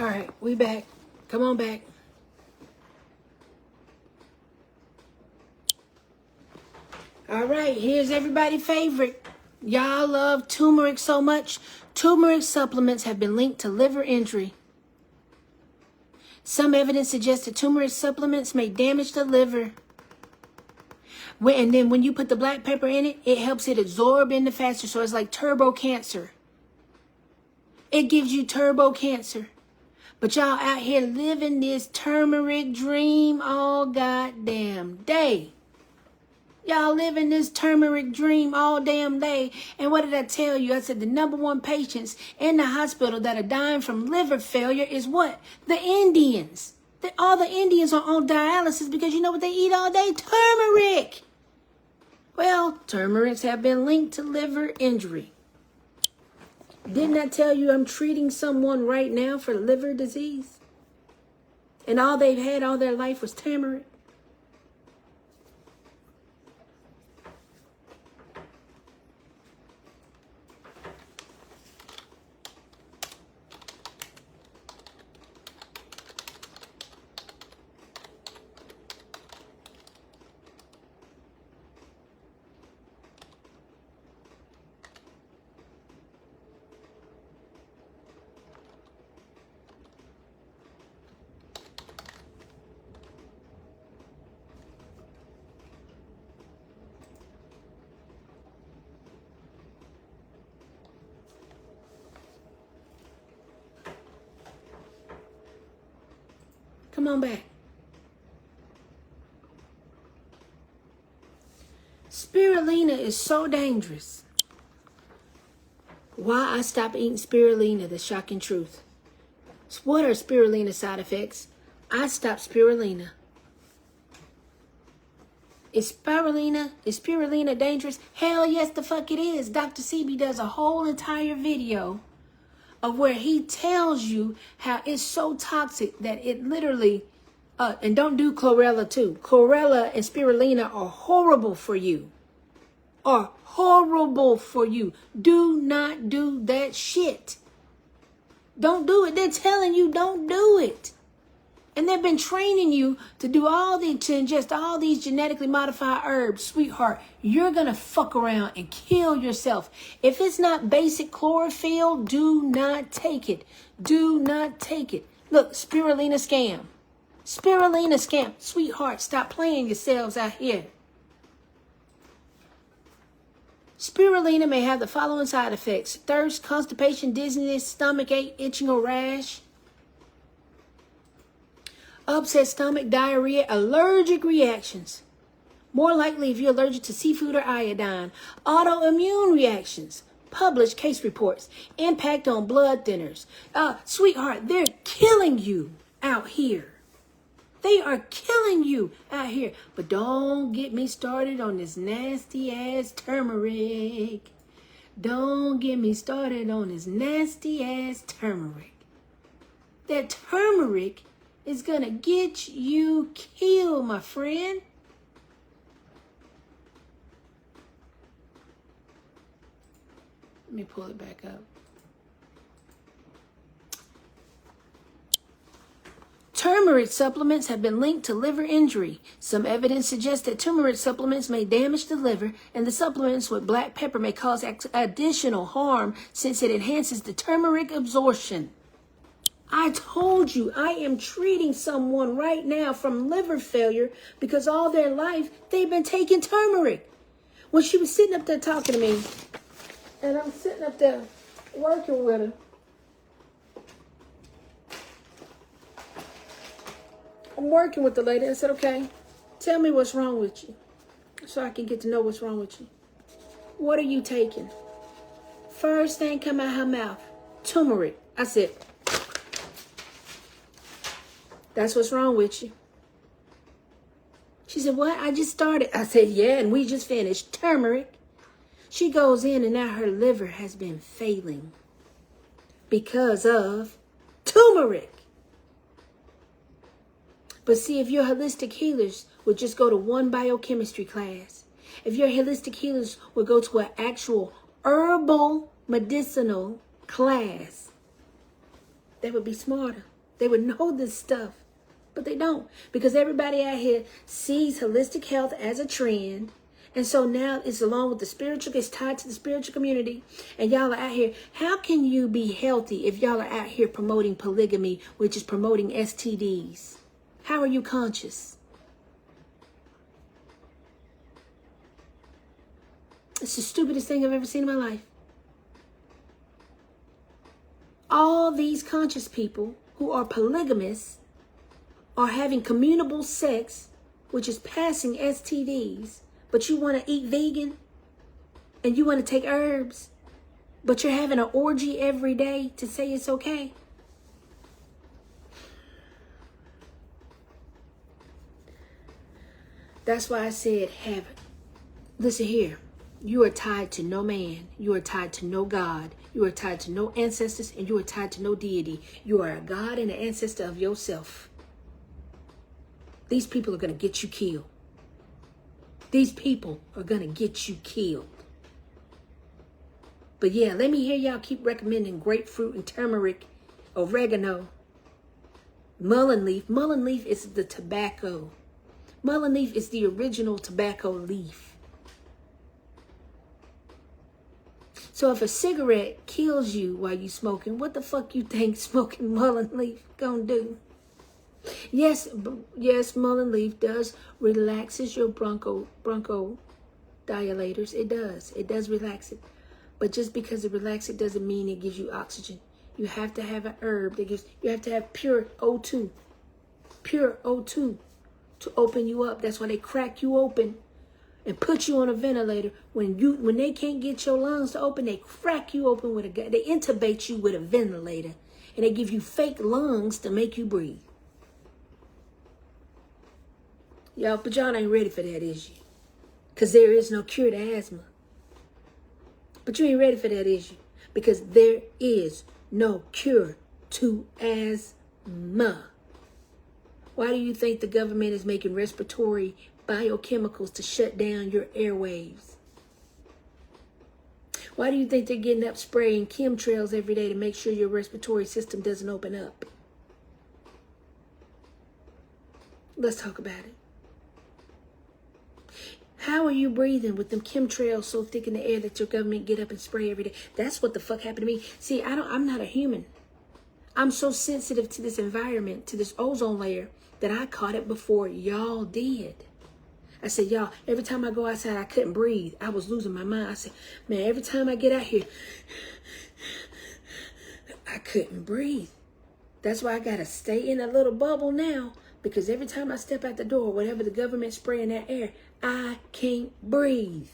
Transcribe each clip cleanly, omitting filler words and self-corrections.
All right, we back. Come on back. All right, here's everybody's favorite. Y'all love turmeric so much. Turmeric supplements have been linked to liver injury. Some evidence suggests that turmeric supplements may damage the liver. And then when you put the black pepper in it, it helps it absorb in the faster. So it's like turbo cancer. It gives you turbo cancer. But y'all out here living this turmeric dream all goddamn day. Y'all living this turmeric dream all damn day. And what did I tell you? I said the number one patients in the hospital that are dying from liver failure is what? The Indians. All the Indians are on dialysis because you know what they eat all day? Turmeric. Well, turmerics have been linked to liver injury. Didn't I tell you I'm treating someone right now for liver disease? And all they've had all their life was turmeric. Come on back. Spirulina is so dangerous. Why I stopped eating spirulina, the shocking truth. What are spirulina side effects? I stopped spirulina. Is spirulina dangerous? Hell yes, the fuck it is. Dr. CB does a whole entire video of where he tells you how it's so toxic that it literally, and don't do chlorella too. Chlorella and spirulina are horrible for you. Are horrible for you. Do not do that shit. Don't do it. They're telling you don't do it. And they've been training you to do to ingest all these genetically modified herbs. Sweetheart, you're going to fuck around and kill yourself. If it's not basic chlorophyll, do not take it. Do not take it. Look, spirulina scam. Spirulina scam. Sweetheart, stop playing yourselves out here. Spirulina may have the following side effects: thirst, constipation, dizziness, stomach ache, itching or rash, upset stomach, diarrhea, allergic reactions. More likely if you're allergic to seafood or iodine. Autoimmune reactions. Published case reports. Impact on blood thinners. Sweetheart, they're killing you out here. They are killing you out here. But don't get me started on this nasty ass turmeric. Don't get me started on this nasty ass turmeric. That turmeric is gonna get you killed, my friend. Let me pull it back up. Turmeric supplements have been linked to liver injury. Some evidence suggests that turmeric supplements may damage the liver, and the supplements with black pepper may cause additional harm since it enhances the turmeric absorption. I told you I am treating someone right now from liver failure because all their life they've been taking turmeric. When she was sitting up there talking to me, and I'm sitting up there working with her, I'm working with the lady. I said, okay, tell me what's wrong with you so I can get to know what's wrong with you. What are you taking? First thing come out her mouth, turmeric. I said, that's what's wrong with you. She said, what? I just started. I said, yeah, and we just finished. Turmeric. She goes in and now her liver has been failing because of turmeric. But see, if your holistic healers would just go to one biochemistry class, if your holistic healers would go to an actual herbal medicinal class, they would be smarter. They would know this stuff, but they don't, because everybody out here sees holistic health as a trend. And so now it's along with the spiritual, it's tied to the spiritual community. And y'all are out here. How can you be healthy if y'all are out here promoting polygamy, which is promoting STDs? How are you conscious? It's the stupidest thing I've ever seen in my life. All these conscious people who are polygamists are having communable sex, which is passing STDs. But you want to eat vegan and you want to take herbs, but you're having an orgy every day to say it's okay. That's why I said, listen here. You are tied to no man. You are tied to no God. You are tied to no ancestors, and you are tied to no deity. You are a God and an ancestor of yourself. These people are going to get you killed. These people are going to get you killed. But yeah, let me hear y'all keep recommending grapefruit and turmeric, oregano, mullein leaf. Mullein leaf is the tobacco. Mullein leaf is the original tobacco leaf. So if a cigarette kills you while you smoking, what the fuck you think smoking mullein leaf gonna do? Yes, mullein leaf does relaxes your bronchodilators. It does relax it. But just because it relaxes it doesn't mean it gives you oxygen. You have to have an herb that gives, you have to have pure O2 to open you up. That's why they crack you open and put you on a ventilator. When they can't get your lungs to open, they crack you open with they intubate you with a ventilator, and they give you fake lungs to make you breathe. Y'all, but y'all ain't ready for that, is you? Because there is no cure to asthma. But you ain't ready for that, is you? Because there is no cure to asthma. Why do you think the government is making respiratory biochemicals to shut down your airwaves? Why do you think they're getting up spraying chemtrails every day to make sure your respiratory system doesn't open up? Let's talk about it. How are you breathing with them chemtrails so thick in the air that your government get up and spray every day? That's what the fuck happened to me. See, I'm not a human. I'm so sensitive to this environment, to this ozone layer, that I caught it before y'all did. I said, y'all, every time I go outside, I couldn't breathe. I was losing my mind. I said, man, every time I get out here, I couldn't breathe. That's why I got to stay in a little bubble now, because every time I step out the door, whatever the government spraying that air, I can't breathe.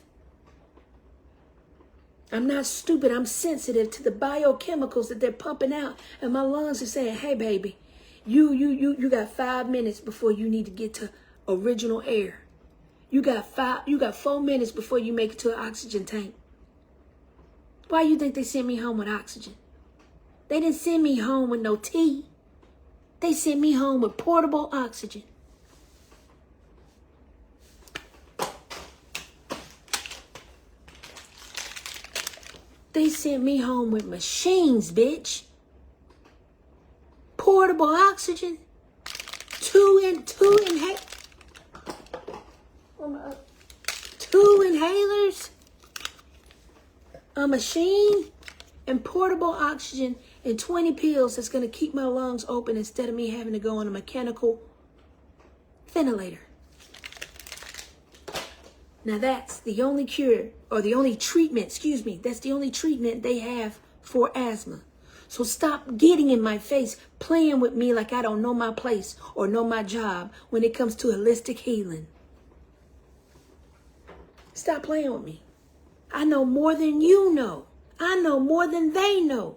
I'm not stupid. I'm sensitive to the biochemicals that they're pumping out. And my lungs are saying, hey, baby, you got 5 minutes before you need to get to original air. You got 4 minutes before you make it to an oxygen tank. Why you think they sent me home with oxygen? They didn't send me home with no tea. They sent me home with portable oxygen. They sent me home with machines, bitch. Portable oxygen. Two inhalers. A machine and portable oxygen and 20 pills that's going to keep my lungs open instead of me having to go on a mechanical ventilator. Now that's the only cure, or the only treatment, that's the only treatment they have for asthma. So stop getting in my face, playing with me like I don't know my place or know my job when it comes to holistic healing. Stop playing with me. I know more than you know. I know more than they know.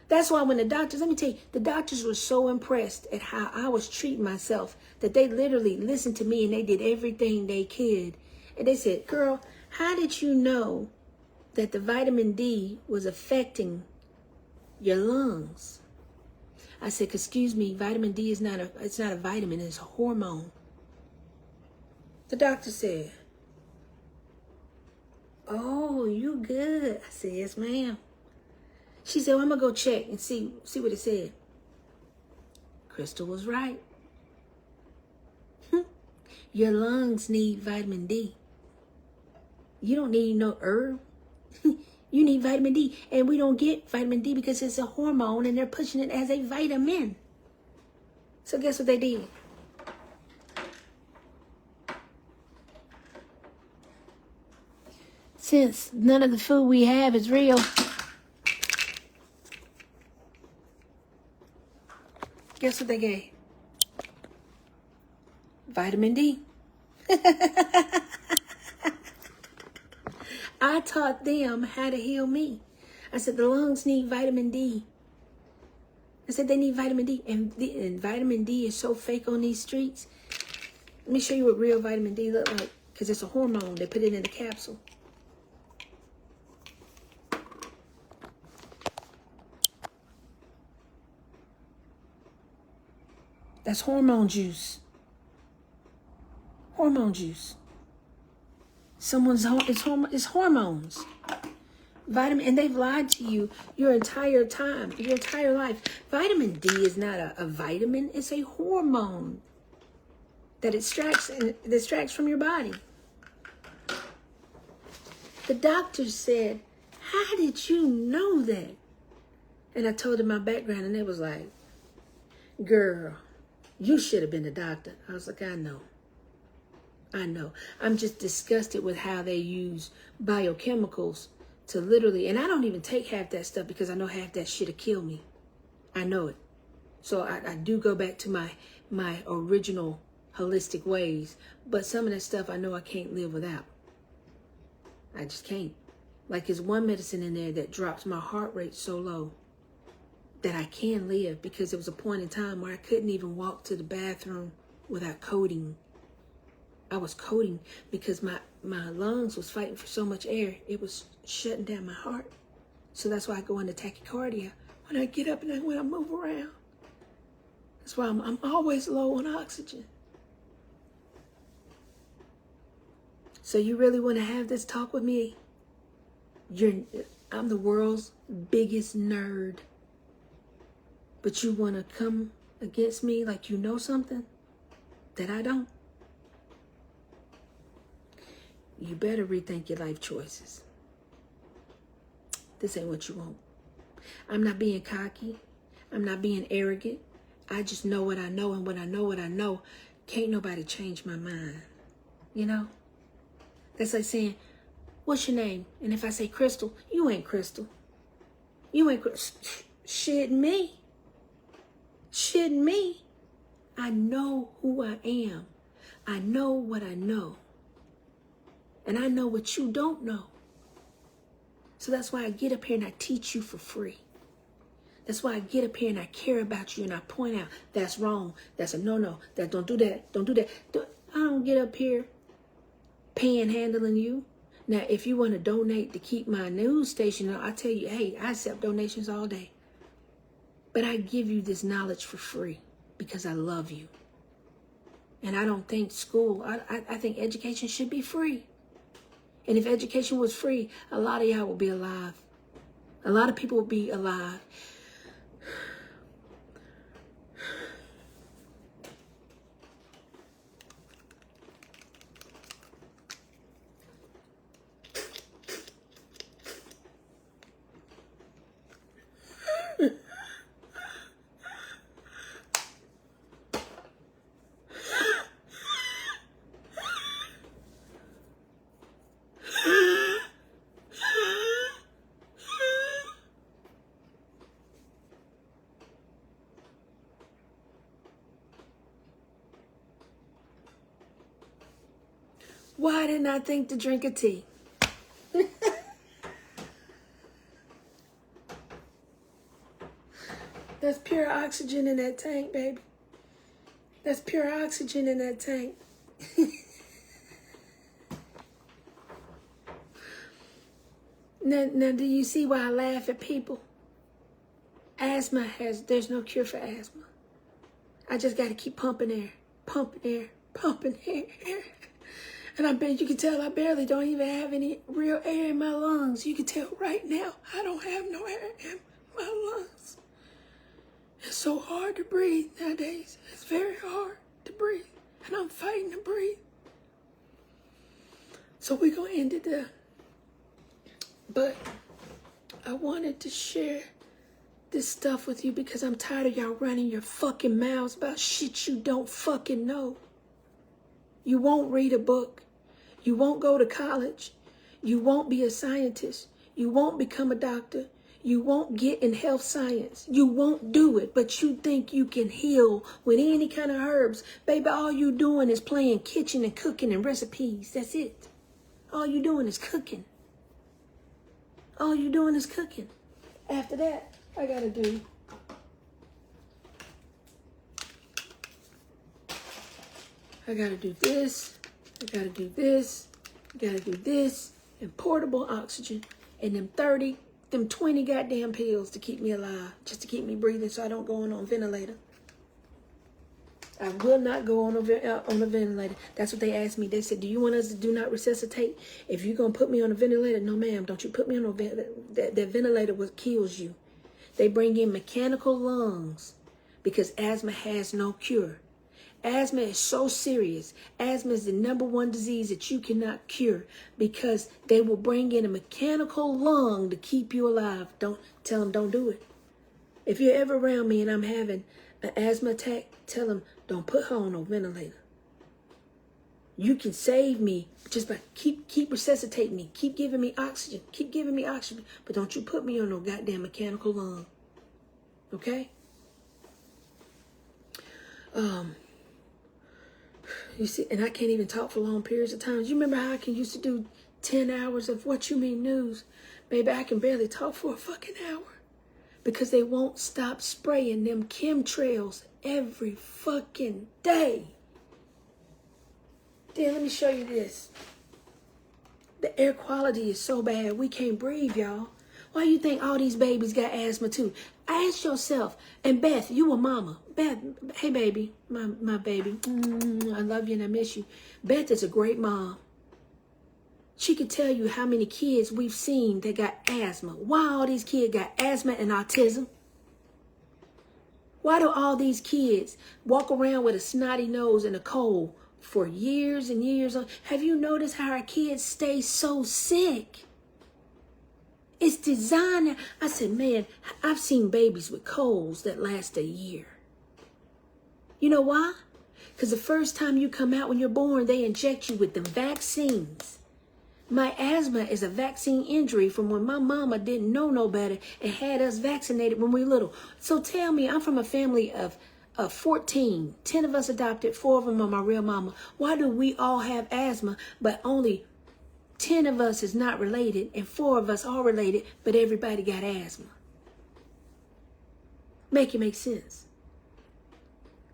That's why when the doctors, let me tell you, the doctors were so impressed at how I was treating myself that they literally listened to me and they did everything they could. And they said, girl, how did you know that the vitamin D was affecting your lungs? I said, excuse me, vitamin D is not a vitamin, it's a hormone. The doctor said, oh, you good. I said, yes, ma'am. She said, well, I'm going to go check and see what it said. Crystal was right. Your lungs need vitamin D. You don't need no herb. You need vitamin D. And we don't get vitamin D because it's a hormone and they're pushing it as a vitamin. So guess what they did? Since none of the food we have is real, guess what they gave? Vitamin D. I taught them how to heal me. I said the lungs need vitamin D. I said they need vitamin D. And vitamin D is so fake on these streets. Let me show you what real vitamin D look like. Because it's a hormone. They put it in a capsule. That's hormone juice. Hormone juice. It's hormones. Vitamin, and they've lied to you your entire time, your entire life. Vitamin D is not a vitamin, it's a hormone that extracts from your body. The doctor said, "How did you know that?" And I told them my background, and they was like, "Girl, you should have been a doctor." I was like, I know. I'm just disgusted with how they use biochemicals to literally, and I don't even take half that stuff because I know half that shit'll kill me. I know it. So I do go back to my original holistic ways. But some of that stuff I know I can't live without. I just can't. Like there's one medicine in there that drops my heart rate so low that I can live, because there was a point in time where I couldn't even walk to the bathroom without coding. I was coding because my lungs was fighting for so much air. It was shutting down my heart. So that's why I go into tachycardia when I get up and when I move around. That's why I'm always low on oxygen. So you really want to have this talk with me? I'm the world's biggest nerd. But you want to come against me like you know something that I don't? You better rethink your life choices. This ain't what you want. I'm not being cocky. I'm not being arrogant. I just know what I know, and when I know what I know, can't nobody change my mind. You know? That's like saying, "What's your name?" And if I say Crystal, you ain't Crystal. You ain't Crystal. Shit me. Shit me. I know who I am. I know what I know. And I know what you don't know. So that's why I get up here and I teach you for free. That's why I get up here and I care about you and I point out that's wrong. That's a no-no. That don't do that. Don't do that. I don't get up here panhandling you. Now, if you want to donate to keep my news station, I tell you, hey, I accept donations all day. But I give you this knowledge for free because I love you. And I don't think school, I think education should be free. And if education was free, a lot of y'all would be alive. A lot of people would be alive. Why didn't I think to drink a tea? That's pure oxygen in that tank, baby. That's pure oxygen in that tank. Now, do you see why I laugh at people? There's no cure for asthma. I just got to keep pumping air, pumping air, pumping air. And I bet you can tell I barely don't even have any real air in my lungs. You can tell right now I don't have no air in my lungs. It's so hard to breathe nowadays. It's very hard to breathe. And I'm fighting to breathe. So we're going to end it there. But I wanted to share this stuff with you because I'm tired of y'all running your fucking mouths about shit you don't fucking know. You won't read a book. You won't go to college. You won't be a scientist. You won't become a doctor. You won't get in health science. You won't do it, but you think you can heal with any kind of herbs. Baby, all you doing is playing kitchen and cooking and recipes. That's it. All you doing is cooking. All you doing is cooking. After that, I gotta do this. I gotta do this. I gotta do this. And portable oxygen. And them 20 goddamn pills to keep me alive. Just to keep me breathing so I don't go on a ventilator. I will not go on a ventilator. That's what they asked me. They said, do you want us to do not resuscitate? If you're going to put me on a ventilator, no ma'am, don't you put me on a ventilator. That ventilator kills you. They bring in mechanical lungs because asthma has no cure. Asthma is so serious. Asthma is the #1 disease that you cannot cure because they will bring in a mechanical lung to keep you alive. Don't tell them, don't do it. If you're ever around me and I'm having an asthma attack, tell them, don't put her on no ventilator. You can save me just by keep resuscitating me. Keep giving me oxygen. Keep giving me oxygen. But don't you put me on no goddamn mechanical lung. Okay? You see, and I can't even talk for long periods of time. You remember how I used to do 10 hours of What You Mean News? Maybe I can barely talk for a fucking hour because they won't stop spraying them chemtrails every fucking day. Then let me show you this. The air quality is so bad, we can't breathe, y'all. Why you think all these babies got asthma too? Ask yourself. And Beth, you a mama. Beth, hey baby, my baby. I love you and I miss you. Beth is a great mom. She could tell you how many kids we've seen that got asthma. Why all these kids got asthma and autism? Why do all these kids walk around with a snotty nose and a cold for years and years? Have you noticed how our kids stay so sick? It's designed. I said, man, I've seen babies with colds that last a year. You know why? Because the first time you come out when you're born, they inject you with the vaccines. My asthma is a vaccine injury from when my mama didn't know no better and had us vaccinated when we were little. So tell me, I'm from a family of 14. 10 of us adopted, 4 of them are my real mama. Why do we all have asthma, but only 10 of us is not related and 4 of us are related, but everybody got asthma? Make it make sense.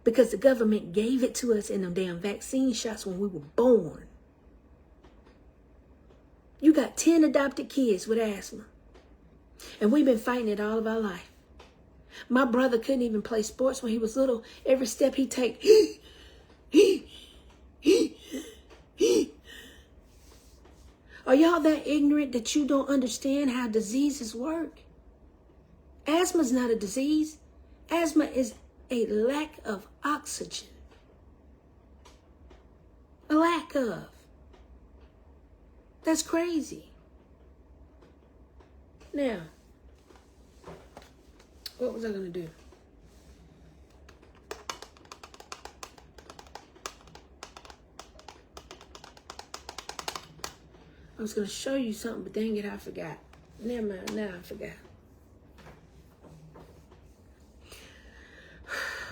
Because the government gave it to us in them damn vaccine shots when we were born. You got 10 adopted kids with asthma. And we've been fighting it all of our life. My brother couldn't even play sports when he was little. Every step he take, are y'all that ignorant that you don't understand how diseases work? Asthma is not a disease. Asthma is a lack of oxygen. A lack of. That's crazy. Now, what was I going to do? I was going to show you something, but dang it, I forgot. Never mind, now I forgot.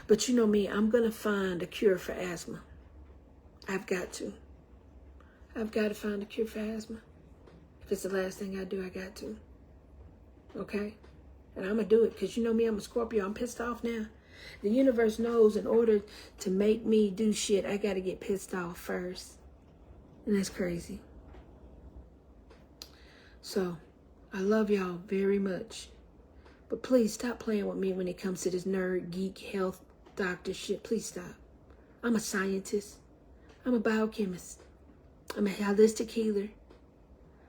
But you know me, I'm going to find a cure for asthma. I've got to. I've got to find a cure for asthma. If it's the last thing I do, I got to. Okay? And I'm going to do it because you know me, I'm a Scorpio. I'm pissed off now. The universe knows in order to make me do shit, I got to get pissed off first. And that's crazy. So, I love y'all very much. But please stop playing with me when it comes to this nerd, geek, health, doctor shit. Please stop. I'm a scientist. I'm a biochemist. I'm a holistic healer.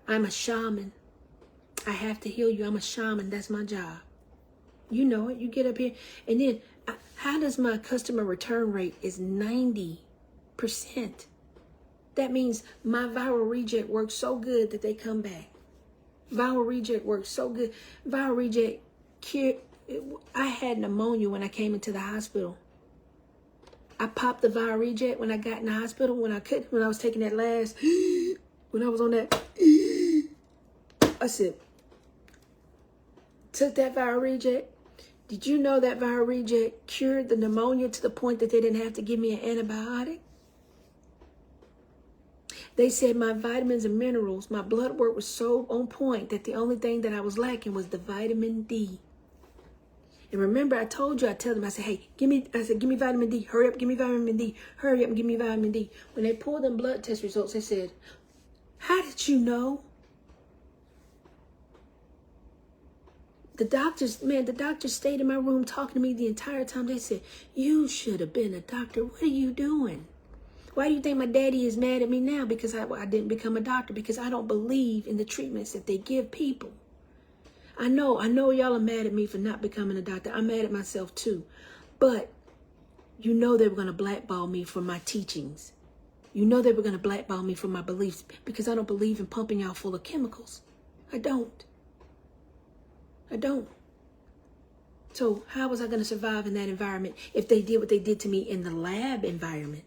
I'm a shaman. I have to heal you. I'm a shaman. That's my job. You know it. You get up here. And then, how does my customer return rate is 90%? That means my viral reject works so good that they come back. Viral reject works so good. Viral reject cured. I had pneumonia when I came into the hospital. I popped the viral reject when I got in the hospital, when I was taking that last, when I was on that, I said, took that viral reject. Did you know that viral reject cured the pneumonia to the point that they didn't have to give me an antibiotic? They said my vitamins and minerals, my blood work was so on point that the only thing that I was lacking was the vitamin D. And remember, I told you, I tell them, I said, hey, give me vitamin D. Hurry up, give me vitamin D. Hurry up and give me vitamin D. When they pulled them blood test results, they said, how did you know? The doctors stayed in my room talking to me the entire time. They said, you should have been a doctor. What are you doing? Why do you think my daddy is mad at me now? Because I didn't become a doctor. Because I don't believe in the treatments that they give people. I know y'all are mad at me for not becoming a doctor. I'm mad at myself too. But you know they were going to blackball me for my teachings. You know they were going to blackball me for my beliefs because I don't believe in pumping y'all full of chemicals. I don't. So how was I going to survive in that environment if they did what they did to me in the lab environment?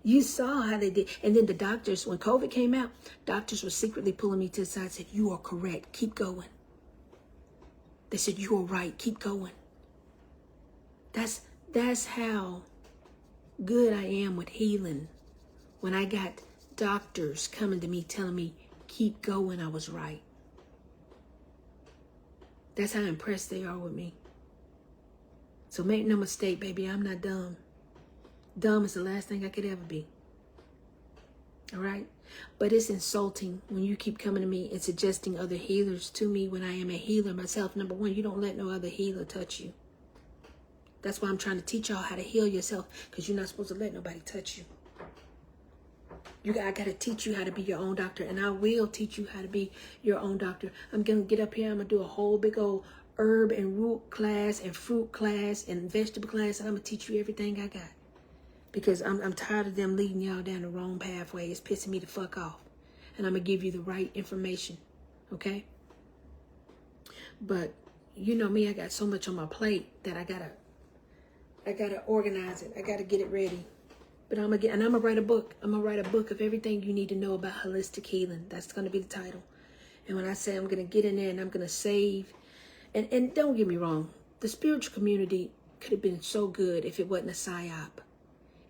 You saw how they did. And then the doctors, when COVID came out, doctors were secretly pulling me to the side and said, you are correct. Keep going. They said, you are right. Keep going. That's how good I am with healing. When I got doctors coming to me telling me, keep going, I was right. That's how impressed they are with me. So make no mistake, baby, I'm not dumb. Dumb is the last thing I could ever be. All right? But it's insulting when you keep coming to me and suggesting other healers to me when I am a healer myself. Number one, you don't let no other healer touch you. That's why I'm trying to teach y'all how to heal yourself, because you're not supposed to let nobody touch you. I got to teach you how to be your own doctor, and I will teach you how to be your own doctor. I'm going to get up here. I'm going to do a whole big old herb and root class and fruit class and vegetable class, and I'm going to teach you everything I got. Because I'm tired of them leading y'all down the wrong pathway. It's pissing me the fuck off. And I'm going to give you the right information. Okay? But you know me, I got so much on my plate that I gotta organize it. I gotta get it ready. But I'm gonna write a book. I'm gonna write a book of everything you need to know about holistic healing. That's gonna be the title. And when I say I'm gonna get in there and I'm gonna save, and don't get me wrong, the spiritual community could have been so good if it wasn't a psyop.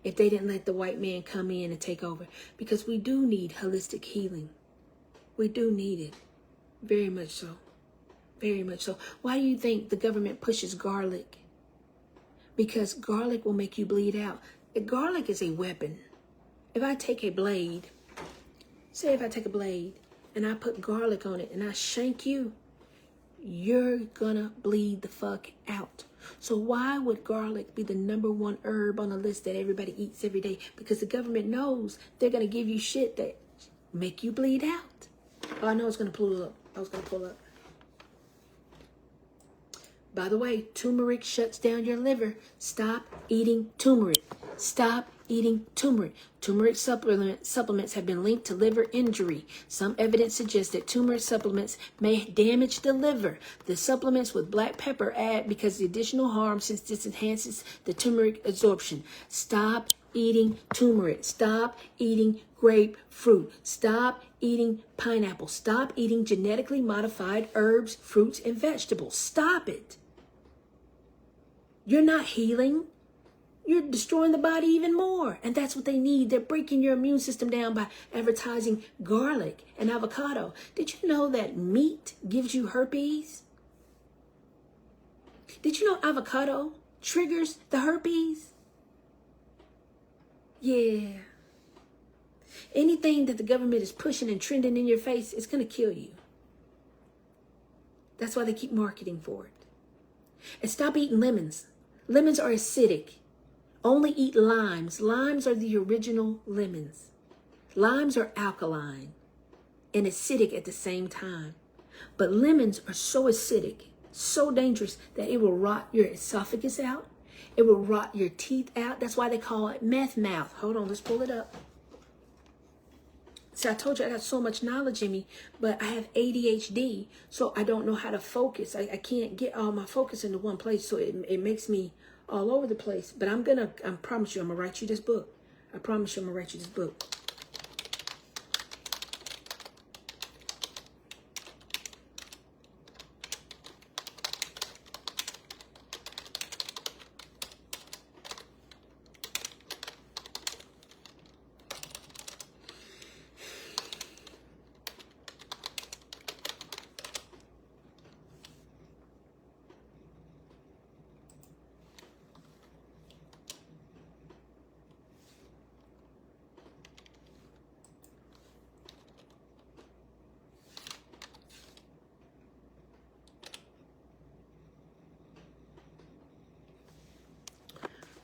If they didn't let the white man come in and take over. Because we do need holistic healing. We do need it. Very much so. Very much so. Why do you think the government pushes garlic? Because garlic will make you bleed out. Garlic is a weapon. If I take a blade, say if I take a blade and I put garlic on it and I shank you, you're gonna bleed the fuck out. So why would garlic be the #1 herb on the list that everybody eats every day? Because the government knows they're gonna give you shit that make you bleed out. Oh, I know it's gonna pull up. I was gonna pull up. By the way, turmeric shuts down your liver. Stop eating turmeric. Stop eating turmeric. Turmeric supplements have been linked to liver injury. Some evidence suggests that turmeric supplements may damage the liver. The supplements with black pepper add because the additional harm since this enhances the turmeric absorption. Stop eating turmeric. Stop eating grapefruit. Stop eating pineapple. Stop eating genetically modified herbs, fruits, and vegetables. Stop it. You're not healing. You're destroying the body even more. And that's what they need. They're breaking your immune system down by advertising garlic and avocado. Did you know that meat gives you herpes? Did you know avocado triggers the herpes? Yeah. Anything that the government is pushing and trending in your face, it's going to kill you. That's why they keep marketing for it. And stop eating lemons. Lemons are acidic. Only eat limes. Limes are the original lemons. Limes are alkaline and acidic at the same time. But lemons are so acidic So dangerous that it will rot your esophagus out. It will rot your teeth out. That's why they call it meth mouth. Hold on, let's pull it up. See, I told you I got so much knowledge in me, but I have ADHD, so I don't know how to focus. I can't get all my focus into one place, so it makes me all over the place. But I promise you, I'm going to write you this book. I promise you, I'm going to write you this book.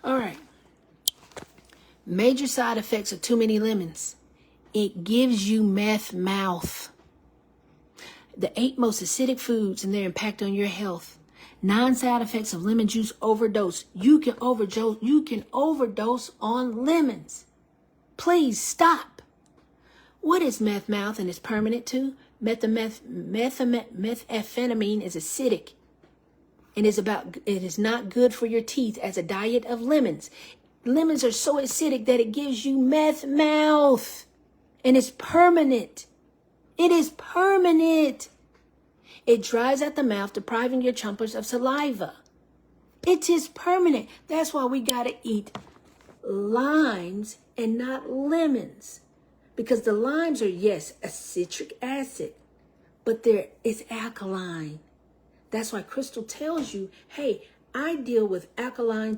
All right. Major side effects of too many lemons. It gives you meth mouth. The 8 most acidic foods and their impact on your health. 9 side effects of lemon juice overdose. You can overdose on lemons. Please stop. What is meth mouth and is permanent too? Methamphetamine is acidic. And it is not good for your teeth as a diet of lemons. Lemons are so acidic that it gives you meth mouth. And it's permanent. It is permanent. It dries out the mouth, depriving your chompers of saliva. It is permanent. That's why we got to eat limes and not lemons. Because the limes are, yes, a citric acid, but it's alkaline. That's why Crystal tells you, hey, I deal with alkaline,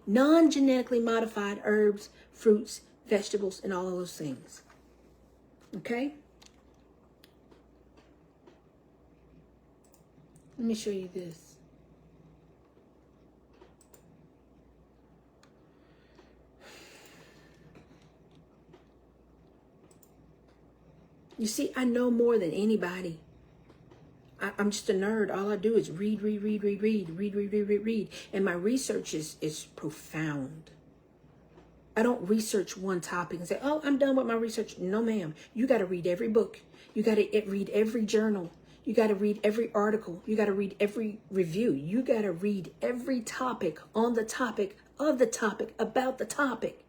non-genetically modified herbs, fruits, vegetables, and all of those things. Okay? Let me show you this. You see, I know more than anybody. I'm just a nerd. All I do is read. And my research is profound. I don't research one topic and say, oh, I'm done with my research. No, ma'am. You got to read every book. You got to read every journal. You got to read every article. You got to read every review. You got to read every topic on the topic of the topic about the topic.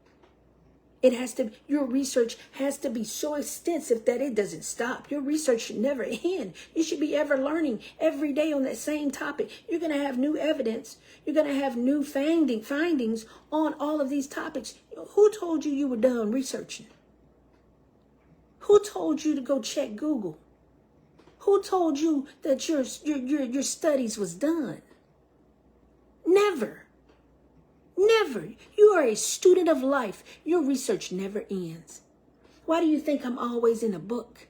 Your research has to be so extensive that it doesn't stop. Your research should never end. You should be ever learning every day on that same topic. You're going to have new evidence. You're going to have new findings on all of these topics. Who told you were done researching? Who told you to go check Google? Who told you that your studies was done? Never. Never. You are a student of life. Your research never ends. Why do you think I'm always in a book?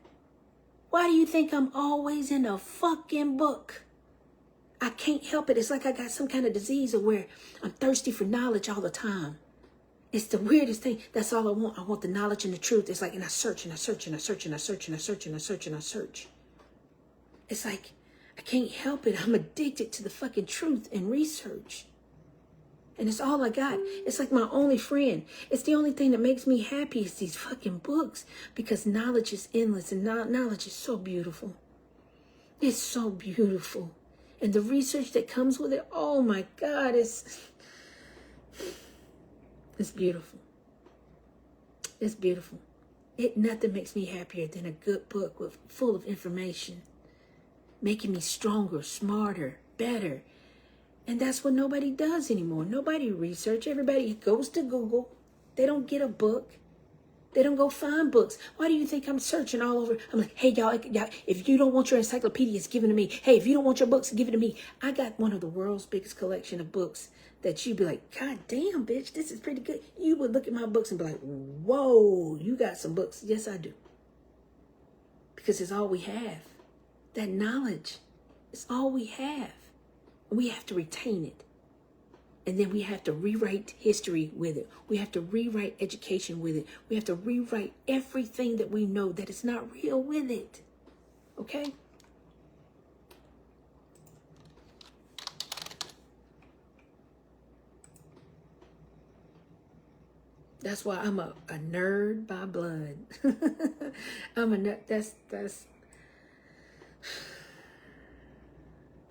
Why do you think I'm always in a fucking book? I can't help it. It's like I got some kind of disease of where I'm thirsty for knowledge all the time. It's the weirdest thing. That's all I want. I want the knowledge and the truth. It's like, and I search and I search and I search and I search and I search and I search and I search. It's like, I can't help it. I'm addicted to the fucking truth and research. And it's all I got. It's like my only friend. It's the only thing that makes me happy is these fucking books. Because knowledge is endless and knowledge is so beautiful. It's so beautiful. And the research that comes with it, oh my God, it's beautiful. It's beautiful. Nothing makes me happier than a good book full of information. Making me stronger, smarter, better. And that's what nobody does anymore. Nobody research. Everybody goes to Google. They don't get a book. They don't go find books. Why do you think I'm searching all over? I'm like, hey, y'all, if you don't want your encyclopedias, give it to me. Hey, if you don't want your books, give it to me. I got one of the world's biggest collection of books that you'd be like, God damn, bitch, this is pretty good. You would look at my books and be like, whoa, you got some books. Yes, I do. Because it's all we have. That knowledge is all we have. We have to retain it. And then we have to rewrite history with it. We have to rewrite education with it. We have to rewrite everything that we know that is not real with it. Okay? That's why I'm a nerd by blood. I'm a nerd. That's.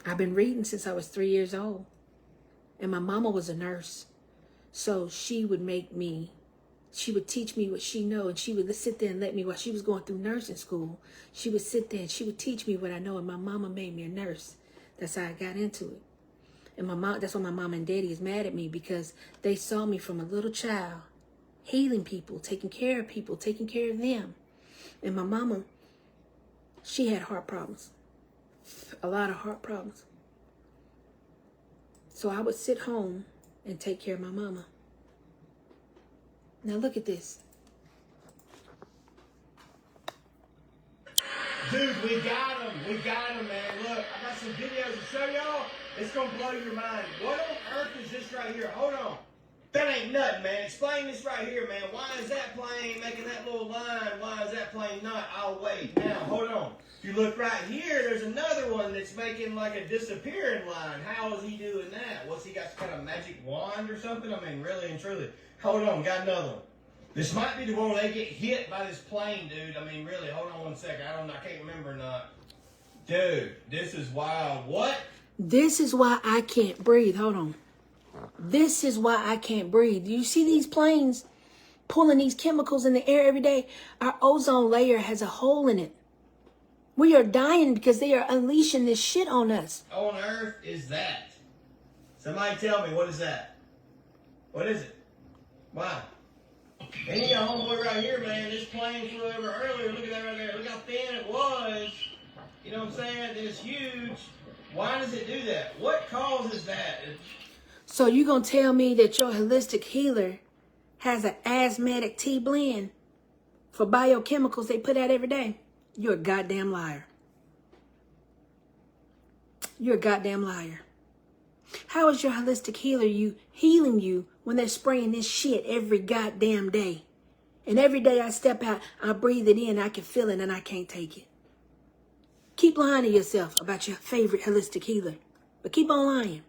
I've been reading since I was 3 years old. And my mama was a nurse. So she would teach me what she know, and she would sit there and let me, while she was going through nursing school, she would sit there and she would teach me what I know, and my mama made me a nurse. That's how I got into it. And that's why my mom and daddy is mad at me, because they saw me from a little child healing people, taking care of people, taking care of them. And my mama, she had heart problems, a lot of heart problems. So I would sit home and take care of my mama. Now look at this. Dude, we got them, man. Look, I got some videos to show y'all. It's going to blow your mind. What on earth is this right here? Hold on. That ain't nothing, man. Explain this right here, man. Why is that plane making that little line? Why is that plane not? I'll wait. Now, hold on. If you look right here, there's another one that's making like a disappearing line. How is he doing that? What's he got, some kind of magic wand or something? I mean, really and truly. Hold on, got another one. This might be the one where they get hit by this plane, dude. I mean, really, hold on 1 second. I can't remember or not. Dude, this is wild. What? This is why I can't breathe. Hold on. This is why I can't breathe. You see these planes pulling these chemicals in the air every day? Our ozone layer has a hole in it. We are dying because they are unleashing this shit on us. On earth is that? Somebody tell me, what is that? What is it? Wow. And you got homeboy right here, man. This plane flew over earlier. Look at that right there. Look how thin it was. You know what I'm saying? Then it's huge. Why does it do that? What causes that? So you gonna tell me that your holistic healer has an asthmatic tea blend for biochemicals they put out every day? You're a goddamn liar. You're a goddamn liar. How is your holistic healer healing you when they're spraying this shit every goddamn day? And every day I step out, I breathe it in, I can feel it, and I can't take it. Keep lying to yourself about your favorite holistic healer. But keep on lying.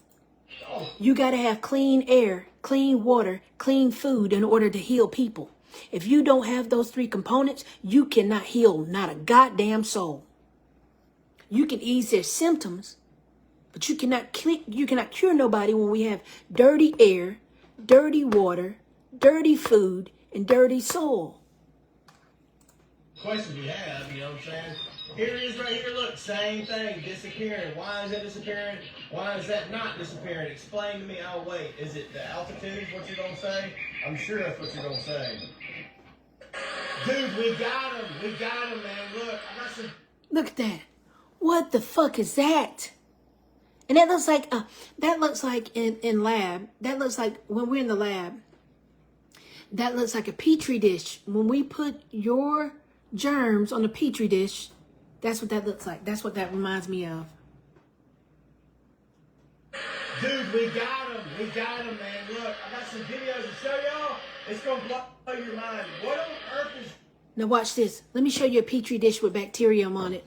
You got to have clean air, clean water, clean food in order to heal people. If you don't have those 3 components, you cannot heal not a goddamn soul. You can ease their symptoms, but you cannot cure nobody when we have dirty air, dirty water, dirty food, and dirty soil. Questions we have, you know what I'm saying? Here it is right here, look, same thing, disappearing. Why is that disappearing? Why is that not disappearing? Explain to me, I'll wait. Is it the altitude, what you're going to say? I'm sure that's what you're going to say. Dude, we got them, man. Look, I got some... Look at that. What the fuck is that? And that looks like in lab, that looks like when we're in the lab, that looks like a petri dish. When we put your germs on a petri dish, that's what that looks like. That's what that reminds me of. Dude, we got them, man. Look, I got some videos to show y'all. It's going to blow your mind. What on earth is... Now watch this. Let me show you a petri dish with bacterium on it.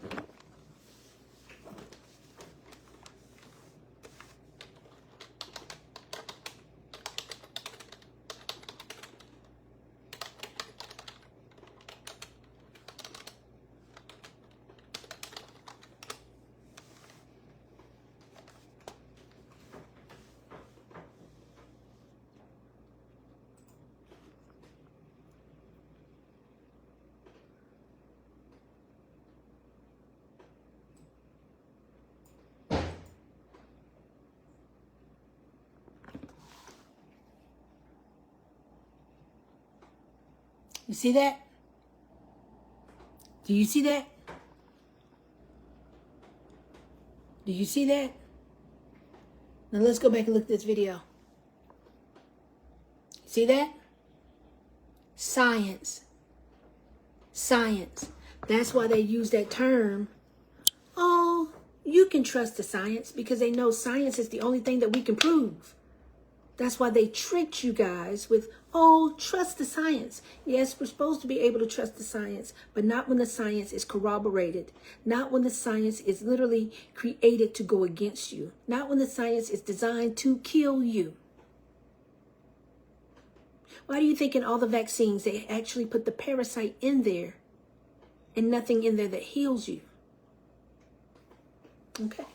You see that? Do you see that? Do you see that? Now let's go back and look at this video. See that? Science. Science. That's why they use that term. Oh, you can trust the science because they know science is the only thing that we can prove. That's why they tricked you guys with, oh, trust the science. Yes, we're supposed to be able to trust the science, but not when the science is corroborated. Not when the science is literally created to go against you. Not when the science is designed to kill you. Why do you think in all the vaccines they actually put the parasite in there and nothing in there that heals you? Okay.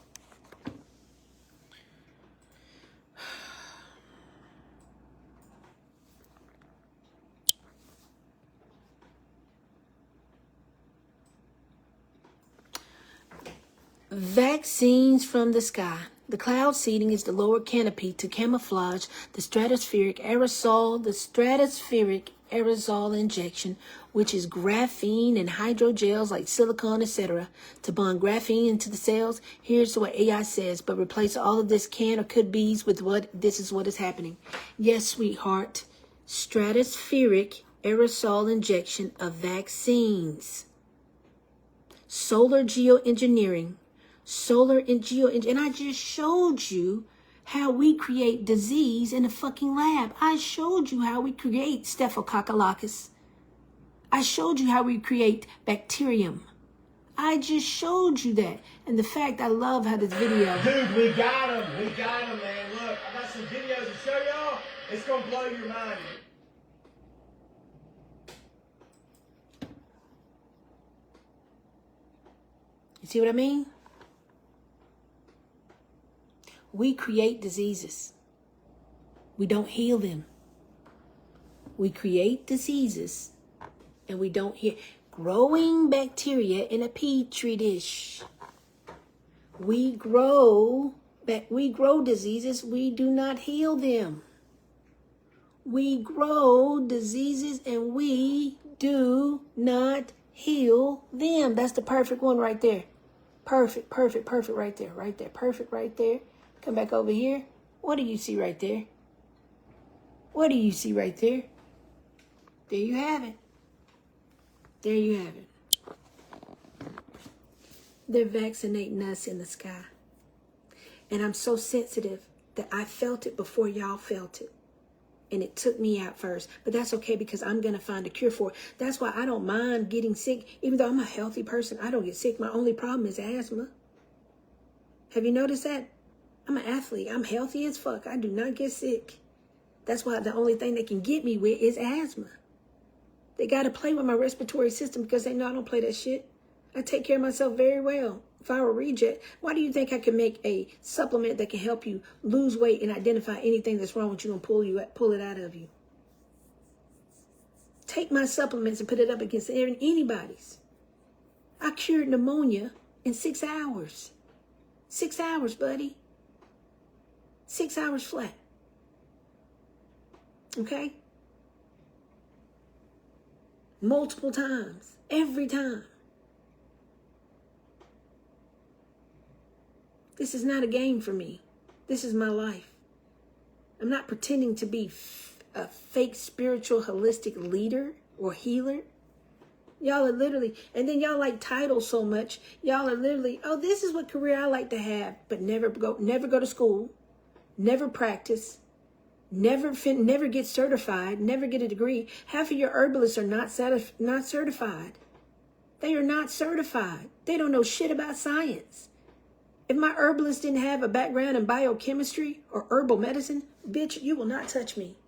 Vaccines from the sky. The cloud seeding is the lower canopy to camouflage the stratospheric aerosol injection, which is graphene and hydrogels like silicone, etc., to bond graphene into the cells. Here's what AI says, but replace all of this can or could be's with what this is what is happening. Yes, sweetheart. Stratospheric aerosol injection of vaccines. Solar geoengineering. And I just showed you how we create disease in a fucking lab. I showed you how we create Staphylococcus. I showed you how we create bacterium. I just showed you that. And the fact, I love how this video. Dude, we got them, man. Look, I got some videos to show y'all. It's gonna blow your mind. You see what I mean? We create diseases. We don't heal them. We create diseases and we don't heal. Growing bacteria in a petri dish. We grow diseases. We do not heal them. We grow diseases and we do not heal them. That's the perfect one right there. Perfect right there. Perfect right there. Come back over here. What do you see right there? What do you see right there? There you have it. There you have it. They're vaccinating us in the sky. And I'm so sensitive that I felt it before y'all felt it. And it took me out first. But that's okay because I'm going to find a cure for it. That's why I don't mind getting sick. Even though I'm a healthy person, I don't get sick. My only problem is asthma. Have you noticed that? I'm an athlete. I'm healthy as fuck. I do not get sick. That's why the only thing they can get me with is asthma. They got to play with my respiratory system because they know I don't play that shit. I take care of myself very well. If I were a reject, why do you think I can make a supplement that can help you lose weight and identify anything that's wrong with you and pull it out of you? Take my supplements and put it up against anybody's. I cured pneumonia in 6 hours. 6 hours, buddy. 6 hours flat. Okay? Multiple times. Every time. This is not a game for me. This is my life. I'm not pretending to be a fake spiritual holistic leader or healer. Y'all are literally, and then y'all like titles so much. Y'all are literally, oh, this is what career I like to have, but never go to school, never practice, never get certified, never get a degree. Half of your herbalists are not certified. They are not certified. They don't know shit about science. If my herbalist didn't have a background in biochemistry or herbal medicine, bitch, you will not touch me.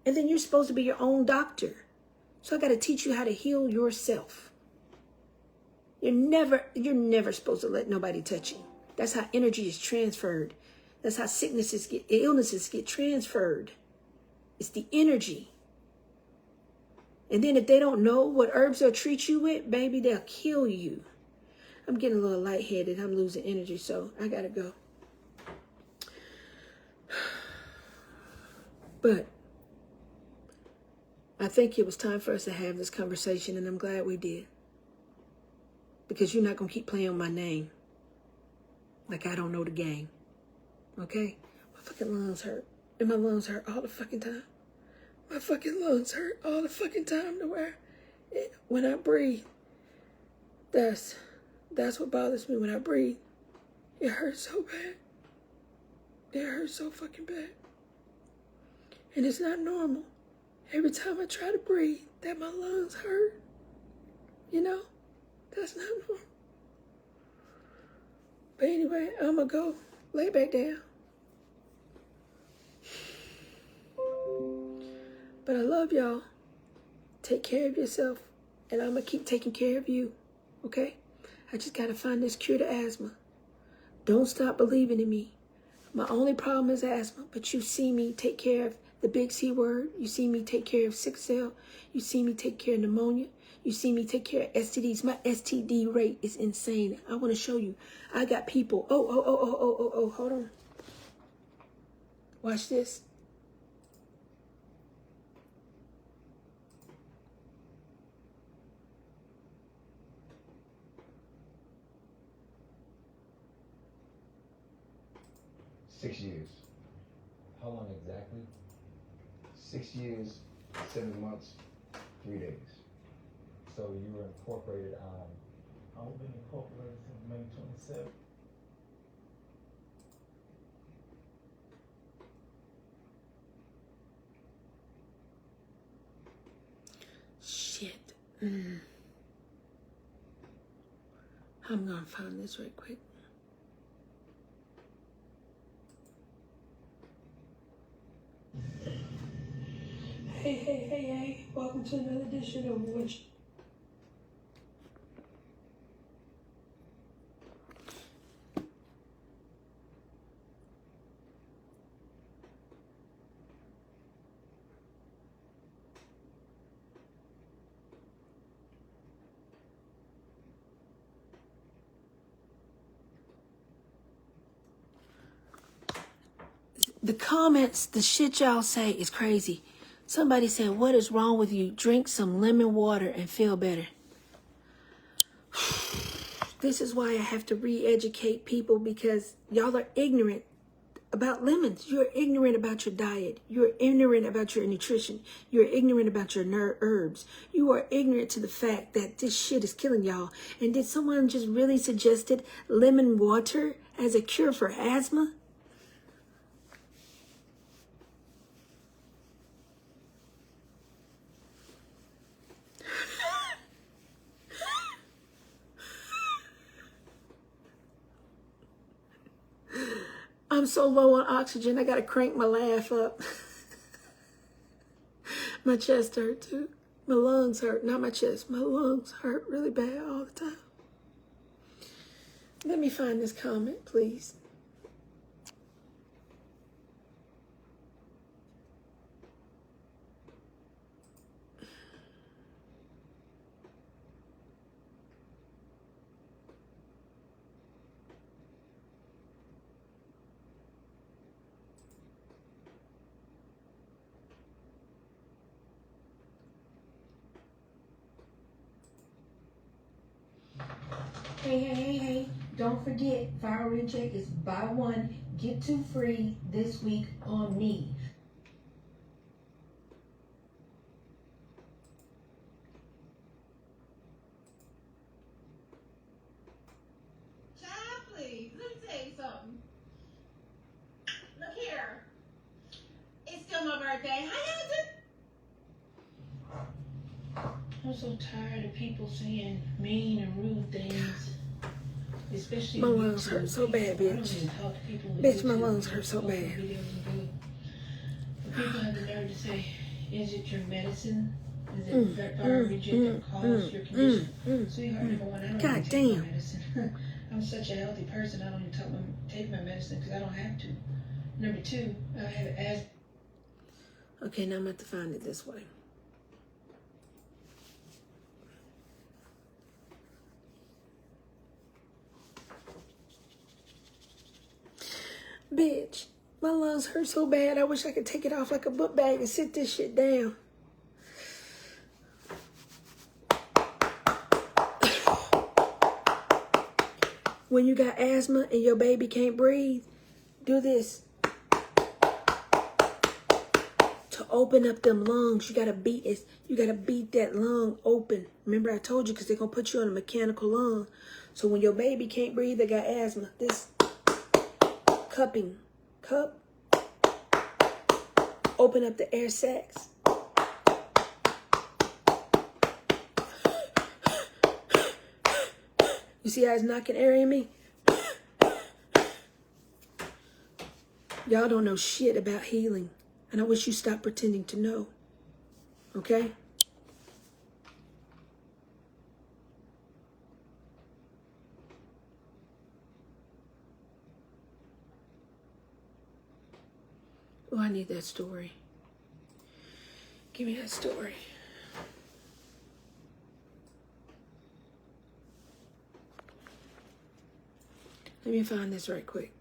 And then you're supposed to be your own doctor. So I got to teach you how to heal yourself. You're never supposed to let nobody touch you. That's how energy is transferred. That's how illnesses get transferred. It's the energy. And then if they don't know what herbs they'll treat you with, baby, they'll kill you. I'm getting a little lightheaded. I'm losing energy, so I got to go. But I think it was time for us to have this conversation, and I'm glad we did. Because you're not going to keep playing on my name like I don't know the game. Okay? My fucking lungs hurt. And my lungs hurt all the fucking time. My fucking lungs hurt all the fucking time to where when I breathe, that's what bothers me. When I breathe, it hurts so bad. It hurts so fucking bad. And it's not normal. Every time I try to breathe, that my lungs hurt. You know? That's not normal. But anyway, I'm going to go lay back down. But I love y'all. Take care of yourself. And I'm going to keep taking care of you. Okay? I just got to find this cure to asthma. Don't stop believing in me. My only problem is asthma. But you see me take care of the big C word. You see me take care of sickle cell. You see me take care of pneumonia. You see me take care of STDs. My STD rate is insane. I want to show you. I got people. Oh, hold on. Watch this. Six years. How long exactly? 6 years, 7 months, 3 days. So you were incorporated on. I've been incorporated since May 27th. Shit. I'm gonna find this right quick. Hey. Welcome to another edition of Which. The comments, the shit y'all say is crazy. Somebody said, what is wrong with you? Drink some lemon water and feel better. This is why I have to re-educate people, because y'all are ignorant about lemons. You're ignorant about your diet. You're ignorant about your nutrition. You're ignorant about your herbs. You are ignorant to the fact that this shit is killing y'all. And did someone just really suggested lemon water as a cure for asthma? I'm so low on oxygen, I gotta crank my laugh up. My chest hurt too. My lungs hurt, not my chest. My lungs hurt really bad all the time. Let me find this comment, please. Hey. Don't forget, Fire Check is buy one, get two free this week on me. Child, please, let me tell you something. Look here. It's still my birthday. How y'all do? I'm so tired of people saying mean and rude things. Especially my lungs hurt so bad, bitch. Bitch, my lungs hurt so bad. People have the nerve to say, is it your medicine? Is it fire reject that caused your condition? Sweetheart, number one, I don't even take my medicine. I'm such a healthy person, I don't even take my medicine because I don't have to. Number two, I have asthma. Okay, now I'm going to have to find it this way. Bitch, my lungs hurt so bad, I wish I could take it off like a book bag and sit this shit down. When you got asthma and your baby can't breathe, do this. To open up them lungs, you gotta beat it. You gotta beat that lung open. Remember I told you, because they're gonna put you on a mechanical lung. So when your baby can't breathe, they got asthma. This cupping, cup, open up the air sacs. You see how it's knocking air in me? Y'all don't know shit about healing. And I wish you stopped pretending to know. Okay? Oh, I need that story. Give me that story. Let me find this right quick.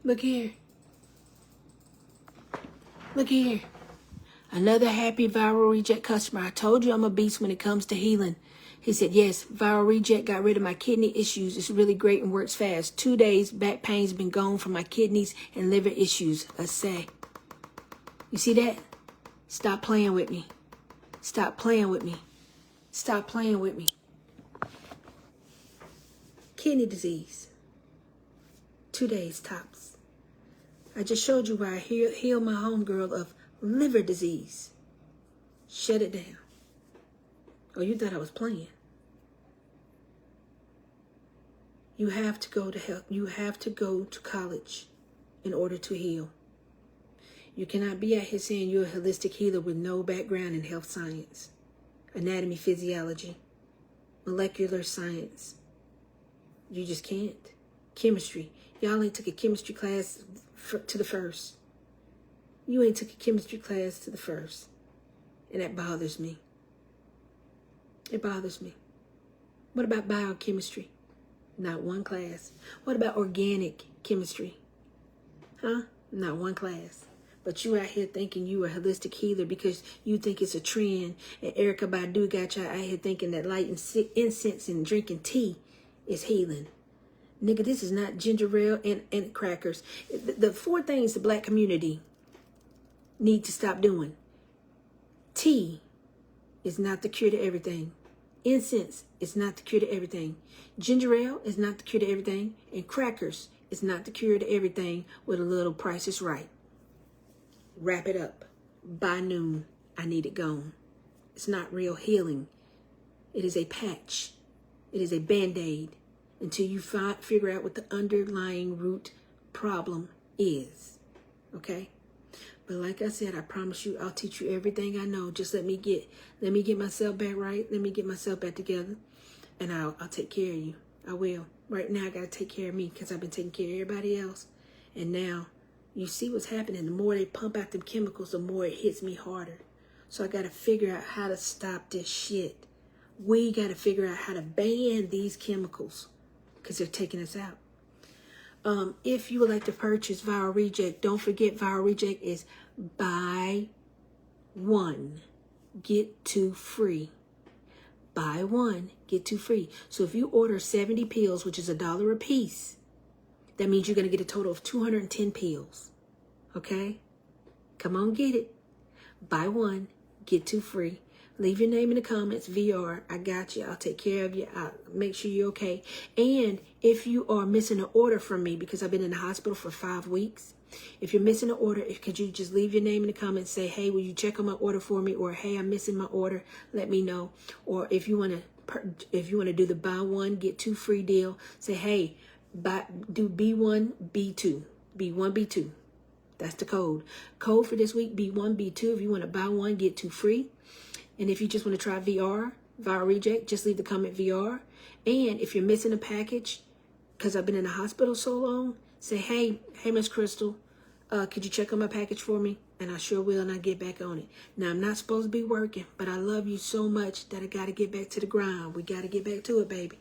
Look here. Look here. Another happy viral reject customer. I told you I'm a beast when it comes to healing. He said, yes, viral reject got rid of my kidney issues. It's really great and works fast. 2 days, back pain's been gone from my kidneys and liver issues. Let's say. You see that? Stop playing with me. Stop playing with me. Stop playing with me. Kidney disease. 2 days tops. I just showed you where I healed my homegirl of liver disease. Shut it down. Oh, you thought I was playing. You have to go to health. You have to go to college in order to heal. You cannot be out here saying you're a holistic healer with no background in health science, anatomy, physiology, molecular science. You just can't. Chemistry. Y'all ain't took a chemistry class to the first. You ain't took a chemistry class to the first. And that bothers me. It bothers me. What about biochemistry? Not one class. What about organic chemistry? Huh? Not one class. But you out here thinking you a holistic healer because you think it's a trend. And Erykah Badu got y'all out here thinking that lighting incense and drinking tea is healing. Nigga, this is not ginger ale and crackers. The 4 things the black community need to stop doing. Tea is not the cure to everything. Incense is not the cure to everything. Ginger ale is not the cure to everything. And crackers is not the cure to everything with a little Price is Right. Wrap it up. By noon, I need it gone. It's not real healing. It is a patch. It is a Band-Aid until you figure out what the underlying root problem is. Okay? But like I said, I promise you, I'll teach you everything I know. Just let me get myself back right. Let me get myself back together. And I'll take care of you. I will. Right now, I got to take care of me because I've been taking care of everybody else. And now, you see what's happening. The more they pump out them chemicals, the more it hits me harder. So I got to figure out how to stop this shit. We got to figure out how to ban these chemicals because they're taking us out. If you would like to purchase Viral Reject, don't forget Viral Reject is buy 1, get 2 free. Buy 1, get 2 free. So if you order 70 pills, which is $1 a piece, that means you're going to get a total of 210 pills. Okay? Come on, get it. Buy 1, get 2 free. Leave your name in the comments. VR, I got you. I'll take care of you. I'll make sure you're okay. And if you are missing an order from me, because I've been in the hospital for 5 weeks, if you're missing an order, could you just leave your name in the comments? Say, hey, will you check on my order for me? Or, hey, I'm missing my order. Let me know. Or if you want to do the buy one, get 2 free deal, say, hey, do B1, B2. B1, B2. That's the code. Code for this week, B1, B2. If you want to buy one, get 2 free. And if you just want to try VR, viral reject, just leave the comment VR. And if you're missing a package, because I've been in the hospital so long, say, hey, Miss Crystal, could you check on my package for me? And I sure will, and I'll get back on it. Now, I'm not supposed to be working, but I love you so much that I got to get back to the grind. We got to get back to it, baby.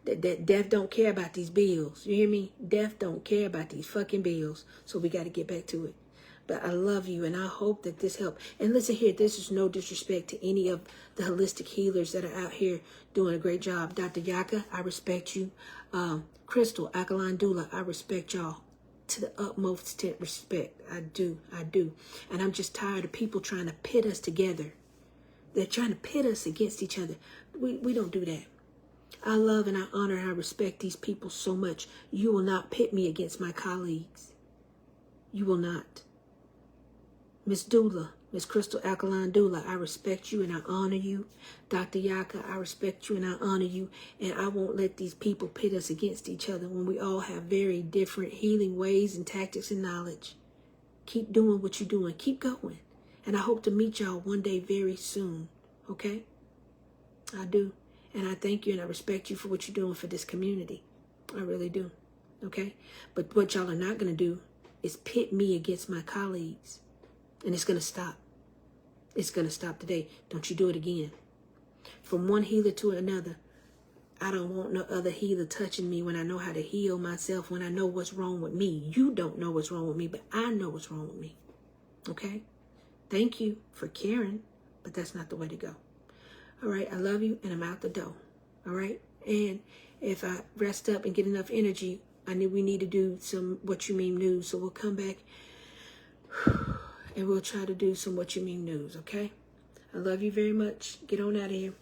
That death don't care about these bills. You hear me? Death don't care about these fucking bills. So we got to get back to it. But I love you, and I hope that this helped. And listen here, this is no disrespect to any of the holistic healers that are out here doing a great job. Dr. Yaka, I respect you. Crystal, Alkaline Doula, I respect y'all to the utmost extent respect. I do. And I'm just tired of people trying to pit us together. They're trying to pit us against each other. We don't do that. I love and I honor and I respect these people so much. You will not pit me against my colleagues. You will not. Miss Doula, Miss Crystal Alkaline Doula, I respect you and I honor you. Dr. Yaka, I respect you and I honor you. And I won't let these people pit us against each other when we all have very different healing ways and tactics and knowledge. Keep doing what you're doing. Keep going. And I hope to meet y'all one day very soon. Okay? I do. And I thank you and I respect you for what you're doing for this community. I really do. Okay? But what y'all are not going to do is pit me against my colleagues. And it's going to stop. It's going to stop today. Don't you do it again. From one healer to another, I don't want no other healer touching me when I know how to heal myself, when I know what's wrong with me. You don't know what's wrong with me, but I know what's wrong with me. Okay? Thank you for caring, but that's not the way to go. All right? I love you, and I'm out the door. All right? And if I rest up and get enough energy, we need to do some What You Mean news. So we'll come back and we'll try to do some What You Mean news, okay? I love you very much. Get on out of here.